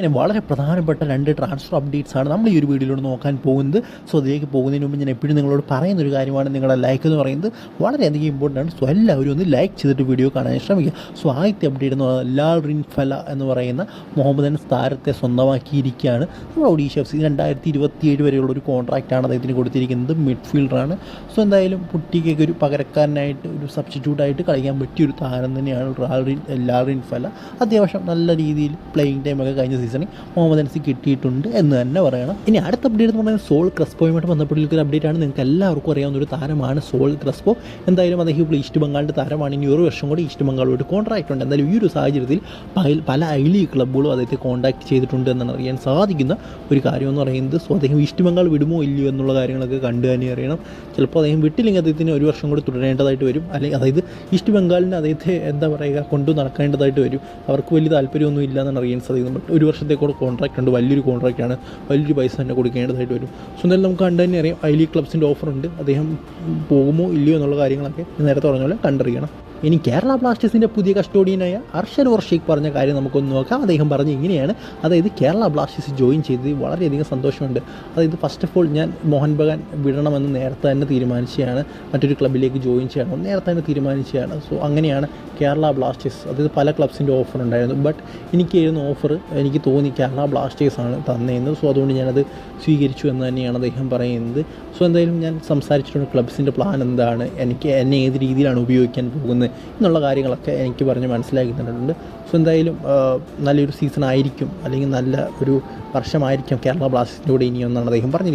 ഇങ്ങനെ വളരെ പ്രധാനപ്പെട്ട 2 ട്രാൻസ്ഫർ അപ്ഡേറ്റ്സ് ആണ് നമ്മൾ ഈ ഒരു വീഡിയോയിലൂടെ നോക്കാൻ പോകുന്നത്. സോ അതിലേക്ക് പോകുന്നതിന് മുമ്പ് ഞാൻ എപ്പോഴും നിങ്ങളോട് പറയുന്നൊരു കാര്യമാണ്, നിങ്ങളുടെ ലൈക്ക് എന്ന് പറയുന്നത് വളരെയധികം ഇമ്പോർട്ടൻ്റ് ആണ്. സോ എല്ലാവരും ഒന്ന് ലൈക്ക് ചെയ്തിട്ട് വീഡിയോ കാണാൻ ശ്രമിക്കുക. സോ ആദ്യത്തെ അപ്ഡേറ്റ് എന്ന് പറയുന്നത് ലാൽ റിൻഫല എന്ന് പറയുന്ന മുഹമ്മദൻ താരത്തെ സ്വന്തമാക്കിയിരിക്കുകയാണ്. നമ്മൾ ഒഡീഷ FC 2027 വരെയുള്ള ഒരു കോൺട്രാക്റ്റാണ് അദ്ദേഹത്തിന് കൊടുത്തിരിക്കുന്നത്. മിഡ്ഫീൽഡറാണ്. സോ എന്തായാലും പുട്ടിക്കൊക്കെ ഒരു പകരക്കാരനായിട്ട് ഒരു സബ്സ്റ്റിറ്റ്യൂട്ടായിട്ട് കളിക്കാൻ പറ്റിയൊരു താരം തന്നെയാണ് ലാൽ റിൻഫല. അത്യാവശ്യം നല്ല രീതിയിൽ പ്ലേയിങ് ടൈമൊക്കെ കഴിഞ്ഞ സീസണിൽ മുഹമ്മദൻസി കിട്ടിയിട്ടുണ്ട് എന്ന് തന്നെ പറയണം. ഇനി അടുത്ത അപ്ഡേറ്റ് എന്ന് പറയുന്നത് സോൾ ക്രസ്പോയുമായിട്ട് ബന്ധപ്പെട്ടിരിക്കുന്ന ഒരു അപ്ഡേറ്റ് ആണ്. നിങ്ങൾക്ക് എല്ലാവർക്കും അറിയാവുന്ന ഒരു താരമാണ് സോൾ ക്രസ്പോ. എന്തായാലും അദ്ദേഹം ഇപ്പോൾ ഈസ്റ്റ് ബംഗാളിൻ്റെ താരമാണ്. ഇനി ഒരു വർഷം കൂടി ഈസ്റ്റ് ബംഗാളുമായിട്ട് കോൺട്രാക്റ്റ് ഉണ്ട്. എന്തായാലും ഈ ഒരു സാഹചര്യത്തിൽ പല ഐ ക്ലബ്ബുകളും അദ്ദേഹത്തെ കോൺടാക്ട് ചെയ്തിട്ടുണ്ട് എന്നാണ് അറിയാൻ സാധിക്കുന്ന ഒരു കാര്യം എന്ന് പറയുന്നത്. സോ അദ്ദേഹം ഈസ്റ്റ് ബംഗാൾ വിടുമോ ഇല്ലയോ എന്നുള്ള കാര്യങ്ങളൊക്കെ കണ്ടു തന്നെ അറിയണം. ചിലപ്പോൾ അദ്ദേഹം വിട്ടില്ലെങ്കിൽ അദ്ദേഹത്തിന് ഒരു വർഷം കൂടി തുടരേണ്ടതായിട്ട് വരും. അല്ലെങ്കിൽ അതായത് ഈസ്റ്റ് ബംഗാളിന് അദ്ദേഹത്തെ കൊണ്ടു നടക്കേണ്ടതായിട്ട് വരും. അവർക്ക് വലിയ താല്പര്യമൊന്നും ഇല്ല എന്നാണ് അറിയാൻ സാധിക്കുന്നത്. ഒരു വർഷത്തേക്കൂടെ കോൺട്രാക്റ്റ് ഉണ്ട്, വലിയൊരു കോൺട്രാക്റ്റാണ്, വലിയൊരു പൈസ തന്നെ കൊടുക്കേണ്ടതായിട്ട് വരും. സോ എന്തായാലും നമുക്ക് കണ്ടു തന്നെ അറിയാം ഐ ക്ലബ്സിൻ്റെ ഓഫറുണ്ട്. അദ്ദേഹം പോകുമോ ഇല്ലയോ എന്നുള്ള കാര്യങ്ങളൊക്കെ നേരത്തെ പറഞ്ഞ പോലെ കണ്ടറിയണം. ഇനി കേരള ബ്ലാസ്റ്റേഴ്സിൻ്റെ പുതിയ കസ്റ്റോഡിയനായ അർഷൽ വർഷേക്ക് പറഞ്ഞ കാര്യം നമുക്കൊന്ന് നോക്കാം. അദ്ദേഹം പറഞ്ഞ് ഇങ്ങനെയാണ്, അതായത് കേരള ബ്ലാസ്റ്റേഴ്സ് ജോയിൻ ചെയ്തത് വളരെയധികം സന്തോഷമുണ്ട്. അതായത് ഫസ്റ്റ് ഓഫ് ഓൾ ഞാൻ മോഹൻ ബഗാൻ വിടണമെന്ന് നേരത്തെ തന്നെ തീരുമാനിച്ചതാണ്. മറ്റൊരു ക്ലബ്ബിലേക്ക് ജോയിൻ ചെയ്യണം നേരത്തെ തന്നെ തീരുമാനിച്ചതാണ്. സോ അങ്ങനെയാണ് കേരള ബ്ലാസ്റ്റേഴ്സ്, അതായത് പല ക്ലബ്സിൻ്റെ ഓഫർ ഉണ്ടായിരുന്നു. ബട്ട് എനിക്കായിരുന്നു ഓഫർ, എനിക്ക് തോന്നി കേരള ബ്ലാസ്റ്റേഴ്സാണ് തന്നതെന്ന്. സോ അതുകൊണ്ട് ഞാനത് സ്വീകരിച്ചു എന്ന് തന്നെയാണ് അദ്ദേഹം പറയുന്നത്. സോ എന്തായാലും ഞാൻ സംസാരിച്ചിട്ടുണ്ട് ക്ലബ്സിൻ്റെ പ്ലാൻ എന്താണ്, എന്നെ ഏത് രീതിയിലാണ് ഉപയോഗിക്കാൻ പോകുന്നത് എന്നുള്ള കാര്യങ്ങളൊക്കെ എനിക്ക് പറഞ്ഞ് മനസ്സിലാക്കി തന്നിട്ടുണ്ട്. സോ എന്തായാലും നല്ലൊരു സീസൺ ആയിരിക്കും, അല്ലെങ്കിൽ നല്ല ഒരു വർഷമായിരിക്കും കേരള ബ്ലാസ്റ്റേഴ്സിൻ്റെ കൂടെ ഇനിയൊന്നാണ് അദ്ദേഹം പറഞ്ഞിരിക്കുന്നത്.